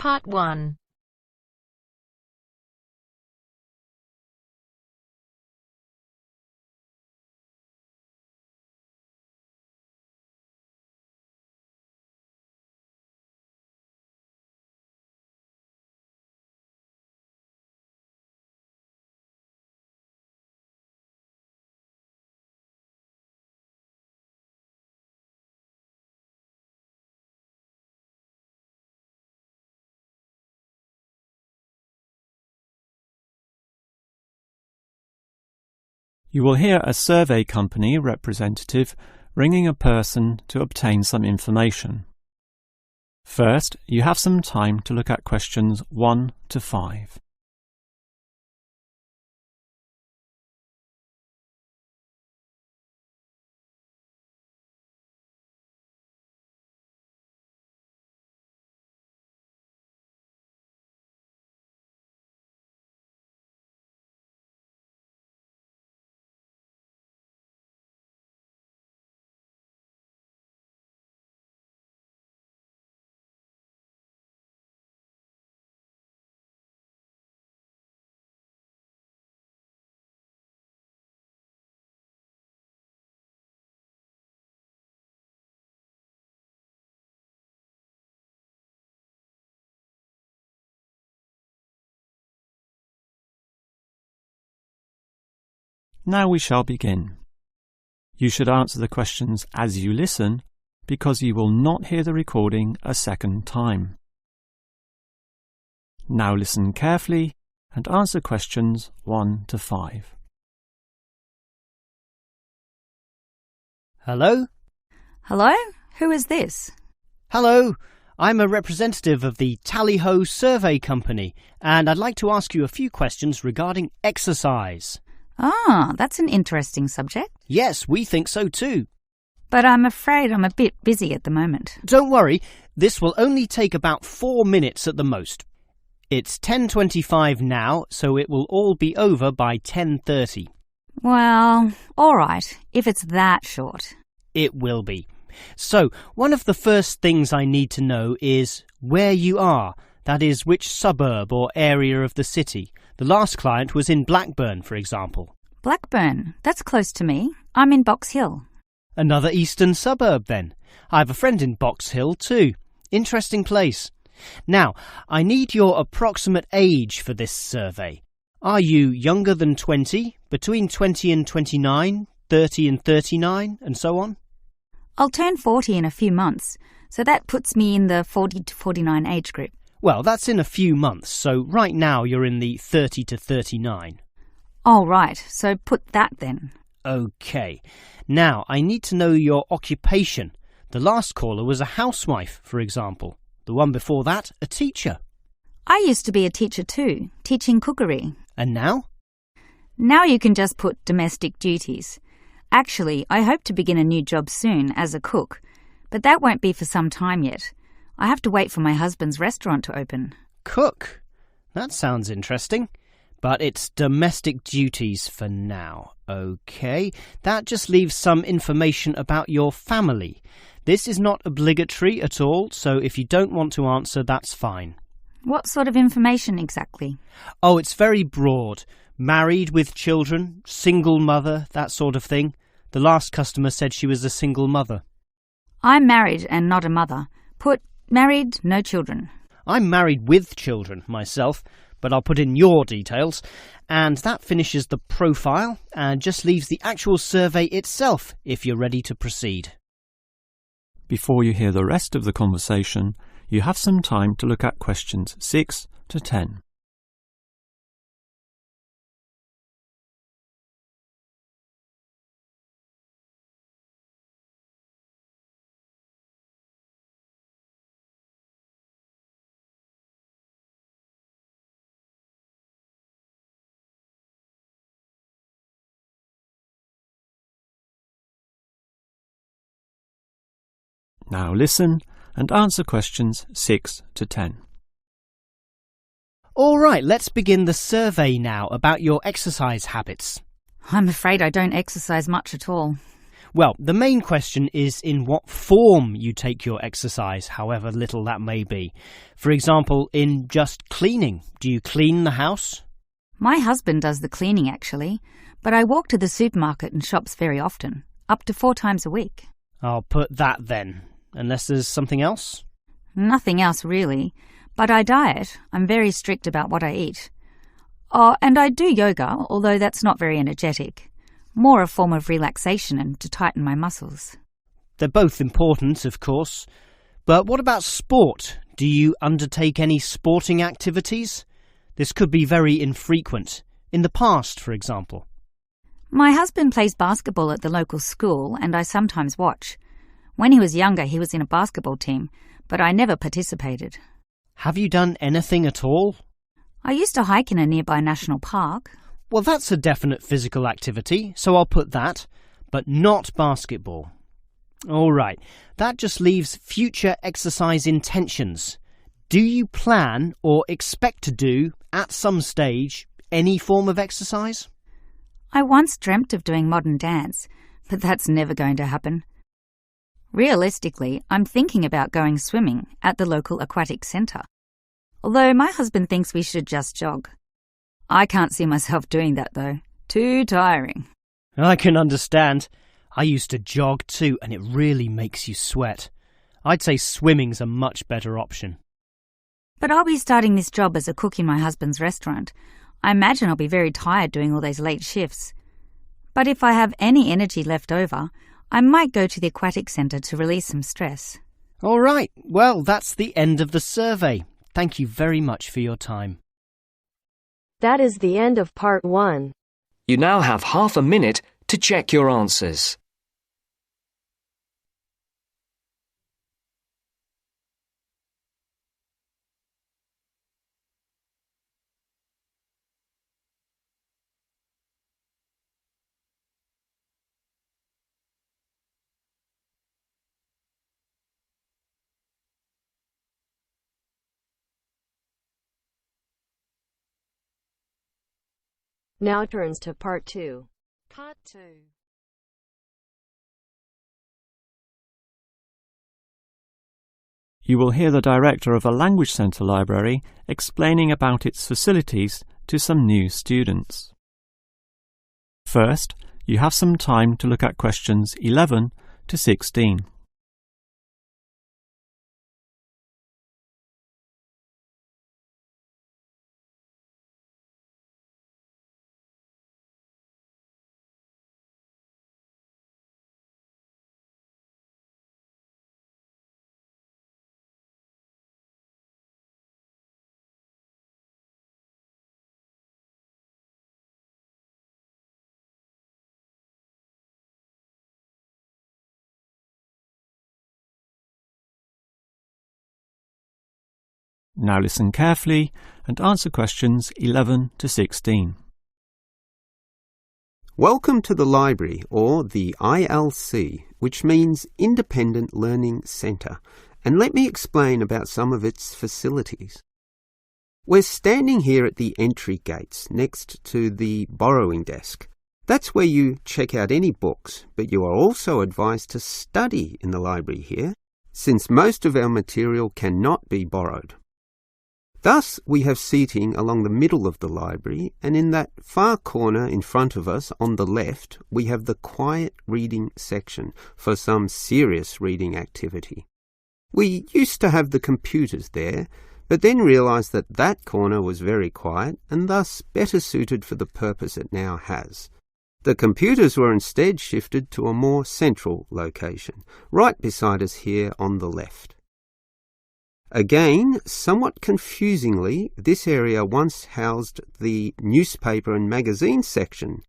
Part 1. You will hear a survey company representative ringing a person to obtain some information. First, you have some time to look at questions 1 to 5. Now we shall begin. You should answer the questions as you listen, because you will not hear the recording a second time. Now listen carefully and answer questions 1 to 5. Hello? Hello? Who is this? Hello, I'm a representative of the Tally-Ho Survey Company, and I'd like to ask you a few questions regarding exercise. Ah, that's an interesting subject. Yes, we think so too. But I'm afraid I'm a bit busy at the moment. Don't worry, this will only take about 4 minutes at the most. It's 10:25 now, so it will all be over by 10:30. Well, all right, if it's that short. It will be. So, one of the first things I need to know is where you are. That is, which suburb or area of the city. The last client was in Blackburn, for example. Blackburn, that's close to me. I'm in Box Hill. Another eastern suburb, then. I have a friend in Box Hill, too. Interesting place. Now, I need your approximate age for this survey. Are you younger than 20, between 20 and 29, 30 and 39, and so on? I'll turn 40 in a few months, so that puts me in the 40 to 49 age group. Well, that's in a few months, so right now you're in the 30 to 39. Oh, right, so put that then. OK. Now, I need to know your occupation. The last caller was a housewife, for example. The one before that, a teacher. I used to be a teacher too, teaching cookery. And now? Now you can just put domestic duties. Actually, I hope to begin a new job soon as a cook, but that won't be for some time yet. I have to wait for my husband's restaurant to open. Cook? That sounds interesting. But it's domestic duties for now. OK, that just leaves some information about your family. This is not obligatory at all, so if you don't want to answer, that's fine. What sort of information exactly? Oh, it's very broad. Married with children, single mother, that sort of thing. The last customer said she was a single mother. I'm married and not a mother. Put married, no children. I'm married with children myself, but I'll put in your details. And that finishes the profile and just leaves the actual survey itself if you're ready to proceed. Before you hear the rest of the conversation, you have some time to look at questions 6 to 10. Now listen and answer questions 6 to 10. All right, let's begin the survey now about your exercise habits. I'm afraid I don't exercise much at all. Well, the main question is in what form you take your exercise, however little that may be. For example, in just cleaning. Do you clean the house? My husband does the cleaning, actually, but I walk to the supermarket and shops very often, up to 4 times a week. I'll put that then, unless there's something else. Nothing else, really. But I diet. I'm very strict about what I eat. Oh, and I do yoga, although that's not very energetic. More a form of relaxation and to tighten my muscles. They're both important, of course. But what about sport? Do you undertake any sporting activities? This could be very infrequent. In the past, for example. My husband plays basketball at the local school, and I sometimes watch. When he was younger, he was in a basketball team, but I never participated. Have you done anything at all? I used to hike in a nearby national park. Well, that's a definite physical activity, so I'll put that, but not basketball. All right, that just leaves future exercise intentions. Do you plan or expect to do, at some stage, any form of exercise? I once dreamt of doing modern dance, but that's never going to happen. Realistically, I'm thinking about going swimming at the local aquatic centre. Although my husband thinks we should just jog. I can't see myself doing that, though. Too tiring. I can understand. I used to jog too, and it really makes you sweat. I'd say swimming's a much better option. But I'll be starting this job as a cook in my husband's restaurant. I imagine I'll be very tired doing all those late shifts. But if I have any energy left over, I might go to the aquatic centre to release some stress. All right. Well, that's the end of the survey. Thank you very much for your time. That is the end of part 1. You now have half a minute to check your answers. Now turns to part 2. Part 2. You will hear the director of a language centre library explaining about its facilities to some new students. First, you have some time to look at questions 11 to 16. Now listen carefully and answer questions 11 to 16. Welcome to the library, or the ILC, which means Independent Learning Centre, and let me explain about some of its facilities. We're standing here at the entry gates next to the borrowing desk. That's where you check out any books, but you are also advised to study in the library here, since most of our material cannot be borrowed. Thus, we have seating along the middle of the library, and in that far corner in front of us on the left, we have the quiet reading section for some serious reading activity. We used to have the computers there, but then realised that that corner was very quiet and thus better suited for the purpose it now has. The computers were instead shifted to a more central location, right beside us here on the left. Again, somewhat confusingly, this area once housed the newspaper and magazine section,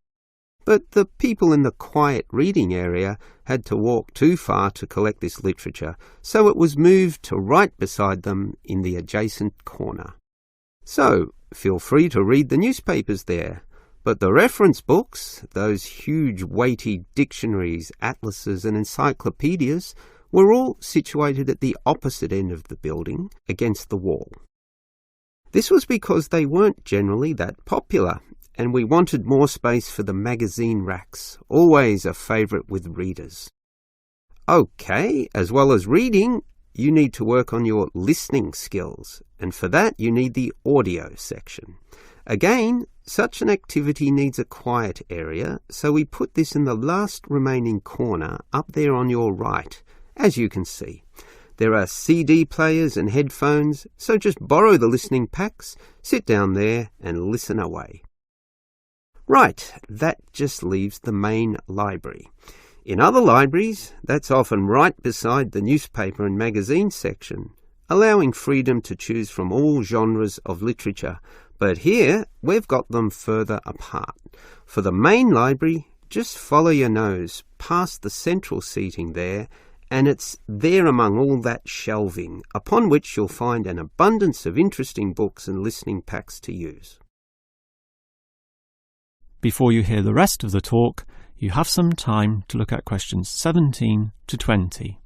but the people in the quiet reading area had to walk too far to collect this literature, so it was moved to right beside them in the adjacent corner. So, feel free to read the newspapers there, but the reference books, those huge weighty dictionaries, atlases and encyclopedias, were all situated at the opposite end of the building, against the wall. This was because they weren't generally that popular, and we wanted more space for the magazine racks, always a favourite with readers. OK, as well as reading, you need to work on your listening skills, and for that you need the audio section. Again, such an activity needs a quiet area, so we put this in the last remaining corner up there on your right, as you can see. There are CD players and headphones, so just borrow the listening packs, sit down there and listen away. Right, that just leaves the main library. In other libraries, that's often right beside the newspaper and magazine section, allowing freedom to choose from all genres of literature, but here we've got them further apart. For the main library, just follow your nose past the central seating there, and it's there among all that shelving, upon which you'll find an abundance of interesting books and listening packs to use. Before you hear the rest of the talk, you have some time to look at questions 17 to 20.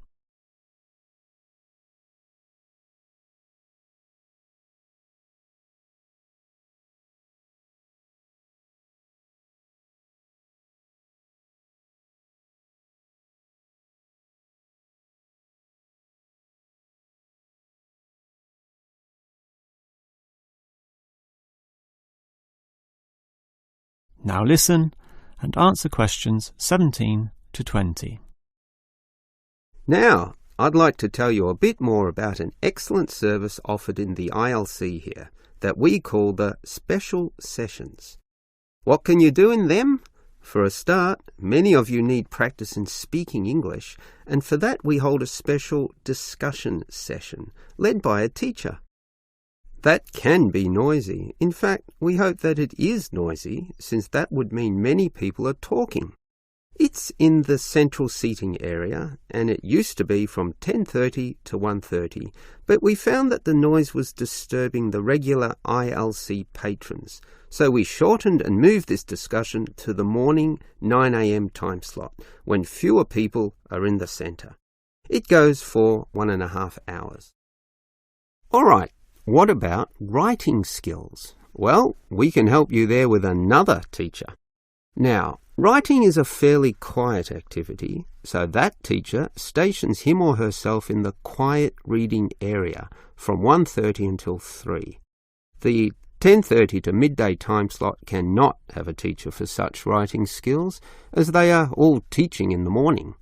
Now listen and answer questions 17 to 20. Now, I'd like to tell you a bit more about an excellent service offered in the ILC here that we call the Special Sessions. What can you do in them? For a start, many of you need practice in speaking English, and for that we hold a special discussion session led by a teacher. That can be noisy. In fact, we hope that it is noisy, since that would mean many people are talking. It's in the central seating area, and it used to be from 10:30 to 1:30, but we found that the noise was disturbing the regular ILC patrons, so we shortened and moved this discussion to the morning 9 a.m. time slot, when fewer people are in the centre. It goes for 1.5 hours. All right. What about writing skills? Well, we can help you there with another teacher. Now, writing is a fairly quiet activity, so that teacher stations him or herself in the quiet reading area from 1:30 until 3. The 10:30 to midday time slot cannot have a teacher for such writing skills, as they are all teaching in the morning.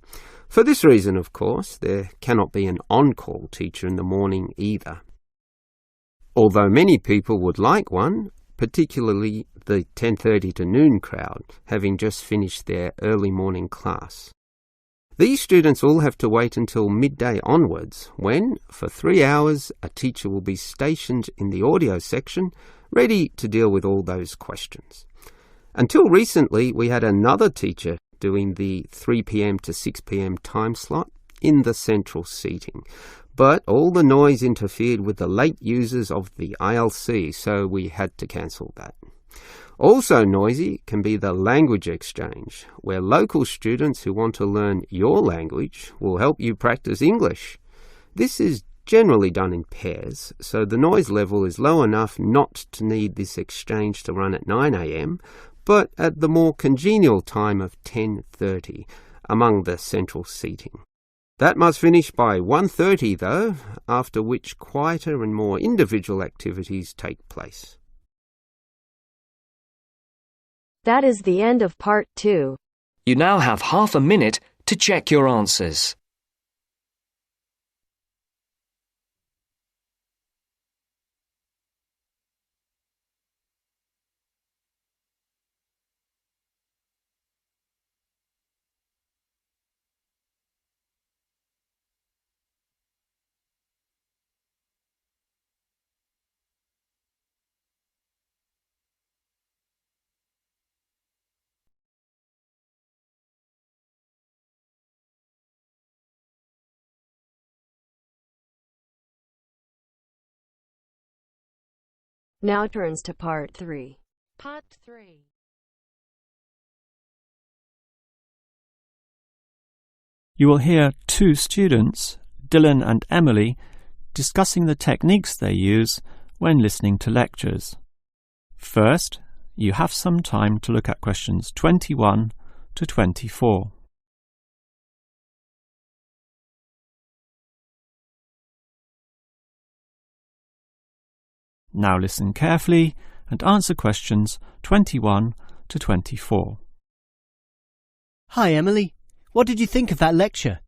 For this reason, of course, there cannot be an on-call teacher in the morning either. Although many people would like one, particularly the 10:30 to noon crowd, having just finished their early morning class. These students all have to wait until midday onwards, when, for 3 hours, a teacher will be stationed in the audio section, ready to deal with all those questions. Until recently, we had another teacher doing the 3 p.m. to 6 p.m. time slot in the central seating. But all the noise interfered with the late users of the ILC, so we had to cancel that. Also noisy can be the language exchange, where local students who want to learn your language will help you practice English. This is generally done in pairs, so the noise level is low enough not to need this exchange to run at 9 a.m, but at the more congenial time of 10:30 among the central seating. That must finish by 1:30 though, after which quieter and more individual activities take place. That is the end of part 2. You now have half a minute to check your answers. Now turns to part 3. Part 3. You will hear two students, Dylan and Emily, discussing the techniques they use when listening to lectures. First, you have some time to look at questions 21 to 24. Now listen carefully and answer questions 21 to 24. Hi, Emily. What did you think of that lecture?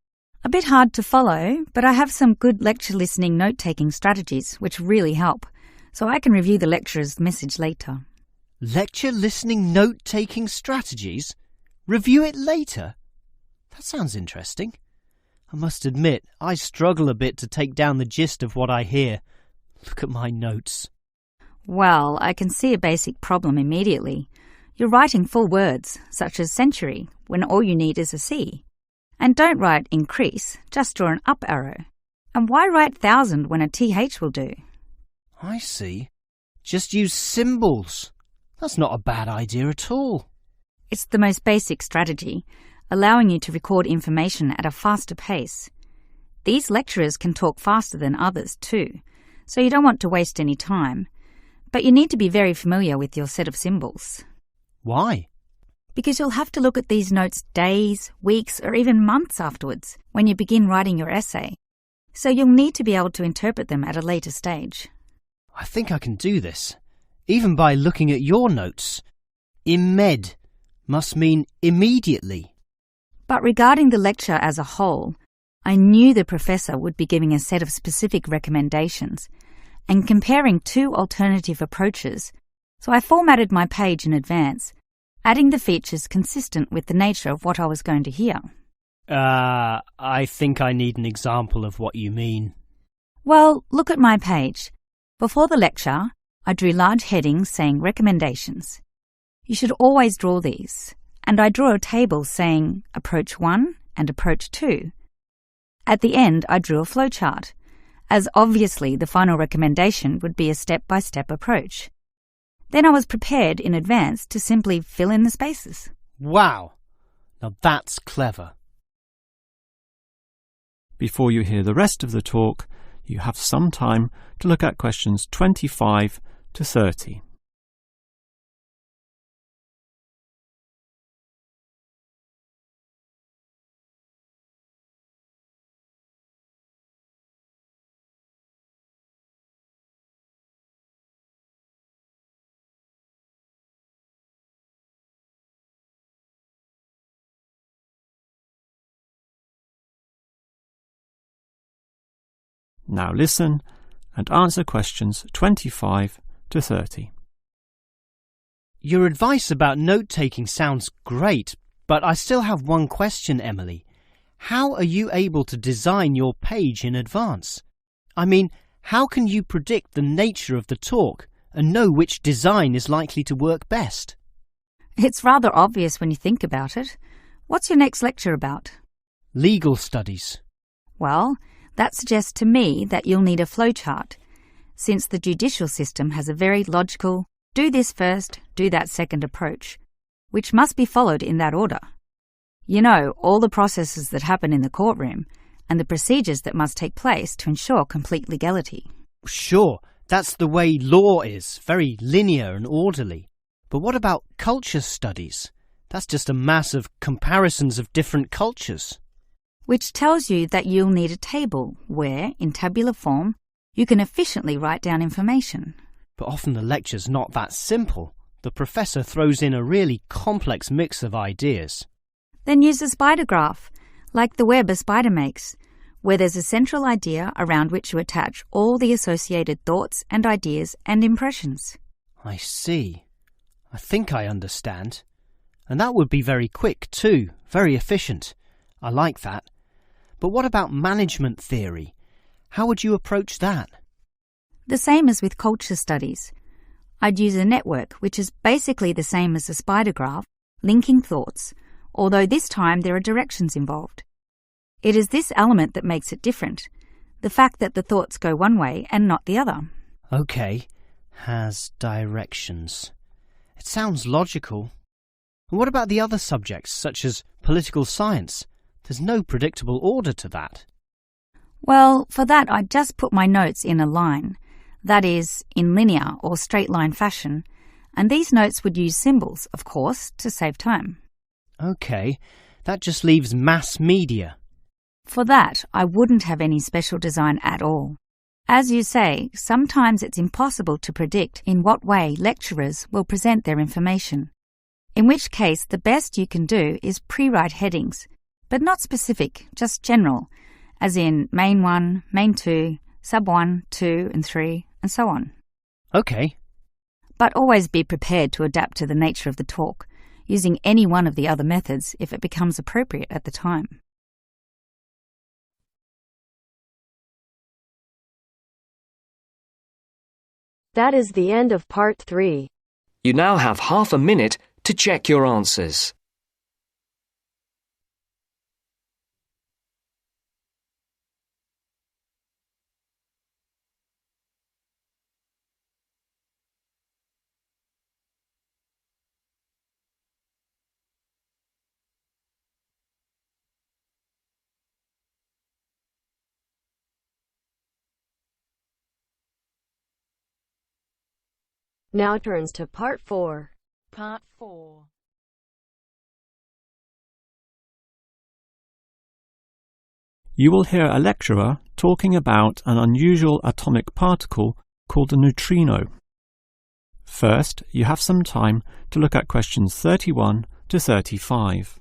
A bit hard to follow, but I have some good lecture listening note-taking strategies which really help, so I can review the lecturer's message later. Lecture listening note-taking strategies? Review it later? That sounds interesting. I must admit, I struggle a bit to take down the gist of what I hear. Look at my notes. Well, I can see a basic problem immediately. You're writing full words, such as century, when all you need is a C. And don't write increase, just draw an up arrow. And why write thousand when a TH will do? I see. Just use symbols. That's not a bad idea at all. It's the most basic strategy, allowing you to record information at a faster pace. These lecturers can talk faster than others too, so you don't want to waste any time. But you need to be very familiar with your set of symbols. Why? Because you'll have to look at these notes days, weeks, or even months afterwards when you begin writing your essay. So you'll need to be able to interpret them at a later stage. I think I can do this, even by looking at your notes. Imed must mean immediately. But regarding the lecture as a whole, I knew the professor would be giving a set of specific recommendations and comparing two alternative approaches, so I formatted my page in advance, adding the features consistent with the nature of what I was going to hear. I think I need an example of what you mean. Well, look at my page. Before the lecture, I drew large headings saying recommendations. You should always draw these, and I drew a table saying Approach 1 and Approach 2. At the end, I drew a flowchart, as obviously the final recommendation would be a step-by-step approach. Then I was prepared in advance to simply fill in the spaces. Wow! Now that's clever. Before you hear the rest of the talk, you have some time to look at questions 25 to 30. Now listen and answer questions 25 to 30. Your advice about note-taking sounds great, but I still have one question, Emily. How are you able to design your page in advance? I mean, how can you predict the nature of the talk and know which design is likely to work best? It's rather obvious when you think about it. What's your next lecture about? Legal studies. Well, that suggests to me that you'll need a flowchart, since the judicial system has a very logical, do this first, do that second approach, which must be followed in that order. You know, all the processes that happen in the courtroom and the procedures that must take place to ensure complete legality. Sure, that's the way law is, very linear and orderly. But what about culture studies? That's just a mass of comparisons of different cultures. Which tells you that you'll need a table where, in tabular form, you can efficiently write down information. But often the lecture's not that simple. The professor throws in a really complex mix of ideas. Then use a spider graph, like the web a spider makes, where there's a central idea around which you attach all the associated thoughts and ideas and impressions. I see. I think I understand. And that would be very quick too, very efficient. I like that. But what about management theory? How would you approach that? The same as with culture studies. I'd use a network, which is basically the same as a spider graph, linking thoughts, although this time there are directions involved. It is this element that makes it different, the fact that the thoughts go one way and not the other. Okay, has directions. It sounds logical. And what about the other subjects, such as political science? There's no predictable order to that. Well, for that I just put my notes in a line, that is, in linear or straight line fashion, And these notes would use symbols, of course, to save time. OK, that just leaves mass media. For that, I wouldn't have any special design at all. As you say, sometimes it's impossible to predict in what way lecturers will present their information. In which case, the best you can do is pre-write headings, but not specific, just general, as in Main 1, Main 2, Sub 1, 2 and 3, and so on. OK. But always be prepared to adapt to the nature of the talk, using any one of the other methods if it becomes appropriate at the time. That is the end of part 3. You now have half a minute to check your answers. Now turns to part 4. Part 4. You will hear a lecturer talking about an unusual atomic particle called a neutrino. First, you have some time to look at questions 31 to 35.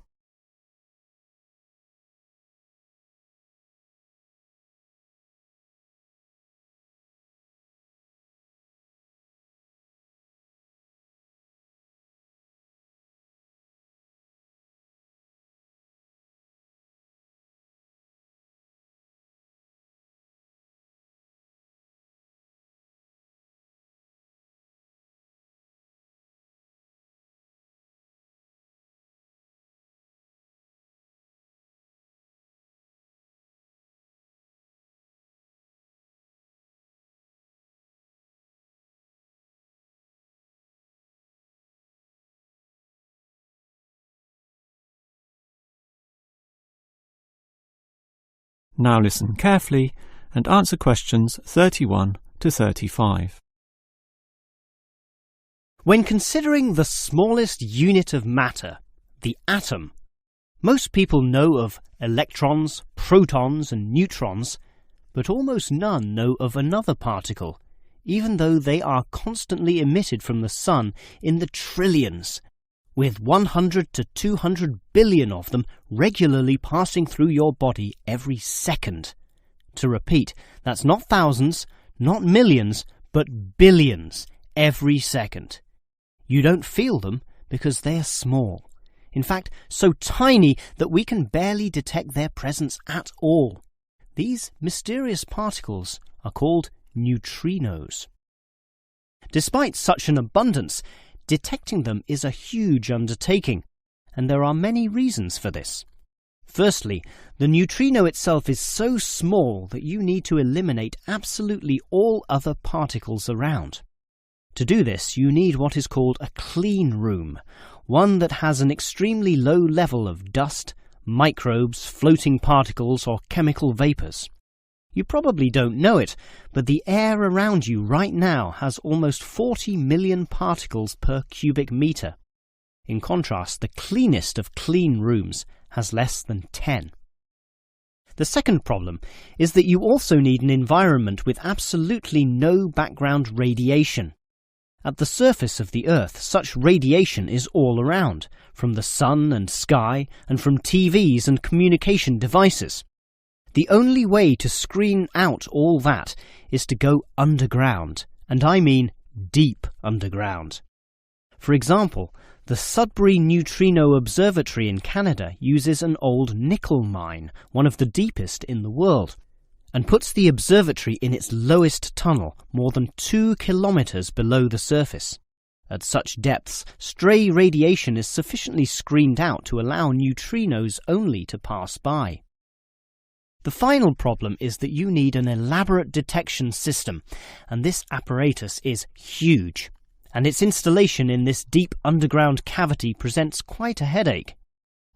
Now listen carefully and answer questions 31 to 35. When considering the smallest unit of matter, the atom, most people know of electrons, protons and neutrons, but almost none know of another particle, even though they are constantly emitted from the sun in the trillions, with 100 to 200 billion of them regularly passing through your body every second. To repeat, that's not thousands, not millions, but billions every second. You don't feel them because they are small. In fact, so tiny that we can barely detect their presence at all. These mysterious particles are called neutrinos. Despite such an abundance, detecting them is a huge undertaking, and there are many reasons for this. Firstly, the neutrino itself is so small that you need to eliminate absolutely all other particles around. To do this, you need what is called a clean room, one that has an extremely low level of dust, microbes, floating particles, or chemical vapours. You probably don't know it, but the air around you right now has almost 40 million particles per cubic metre. In contrast, the cleanest of clean rooms has less than 10. The second problem is that you also need an environment with absolutely no background radiation. At the surface of the Earth, such radiation is all around, from the sun and sky, and from TVs and communication devices. The only way to screen out all that is to go underground, and I mean deep underground. For example, the Sudbury Neutrino Observatory in Canada uses an old nickel mine, one of the deepest in the world, and puts the observatory in its lowest tunnel, more than 2 kilometres below the surface. At such depths, stray radiation is sufficiently screened out to allow neutrinos only to pass by. The final problem is that you need an elaborate detection system, and this apparatus is huge, and its installation in this deep underground cavity presents quite a headache.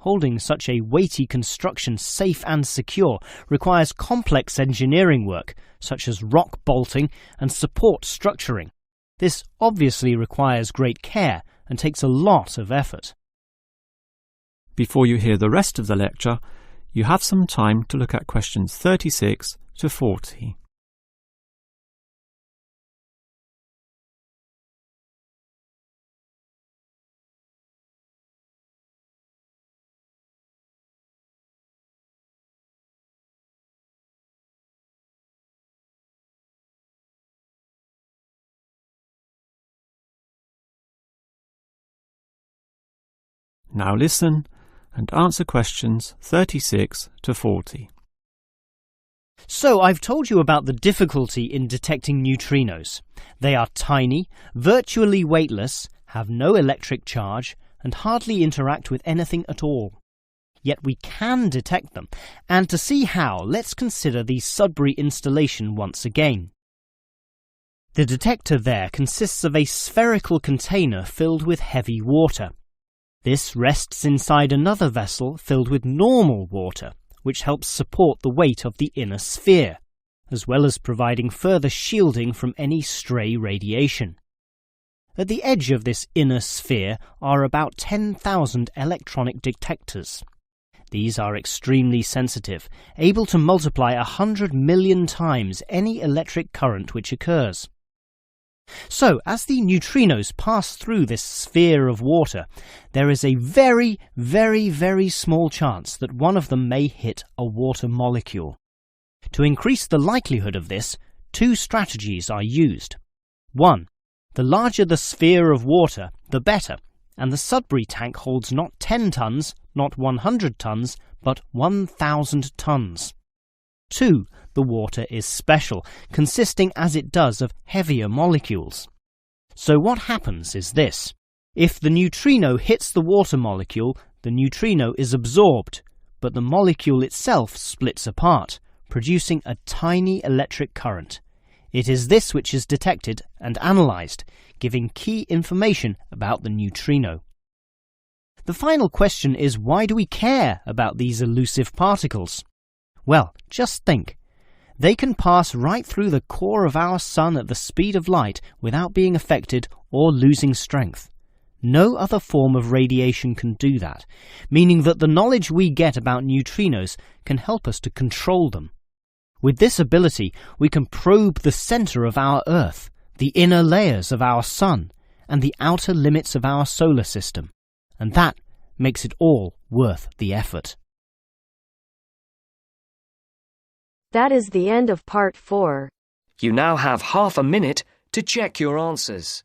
Holding such a weighty construction safe and secure requires complex engineering work, such as rock bolting and support structuring. This obviously requires great care and takes a lot of effort. Before you hear the rest of the lecture, you have some time to look at questions 36 to 40. Now listen and answer questions 36 to 40. So I've told you about the difficulty in detecting neutrinos. They are tiny, virtually weightless, have no electric charge, and hardly interact with anything at all. Yet we can detect them, and to see how, let's consider the Sudbury installation once again. The detector there consists of a spherical container filled with heavy water. This rests inside another vessel filled with normal water, which helps support the weight of the inner sphere, as well as providing further shielding from any stray radiation. At the edge of this inner sphere are about 10,000 electronic detectors. These are extremely sensitive, able to multiply 100 million times any electric current which occurs. So, as the neutrinos pass through this sphere of water, there is a very, very, very small chance that one of them may hit a water molecule. To increase the likelihood of this, two strategies are used. 1. The larger the sphere of water, the better, and the Sudbury tank holds not 10 tons, not 100 tons, but 1,000 tons. 2. The water is special, consisting as it does of heavier molecules. So what happens is this. If the neutrino hits the water molecule, the neutrino is absorbed, but the molecule itself splits apart, producing a tiny electric current. It is this which is detected and analysed, giving key information about the neutrino. The final question is, why do we care about these elusive particles? Well, just think. They can pass right through the core of our sun at the speed of light without being affected or losing strength. No other form of radiation can do that, meaning that the knowledge we get about neutrinos can help us to control them. With this ability, we can probe the centre of our Earth, the inner layers of our sun, and the outer limits of our solar system. And that makes it all worth the effort. That is the end of part 4. You now have half a minute to check your answers.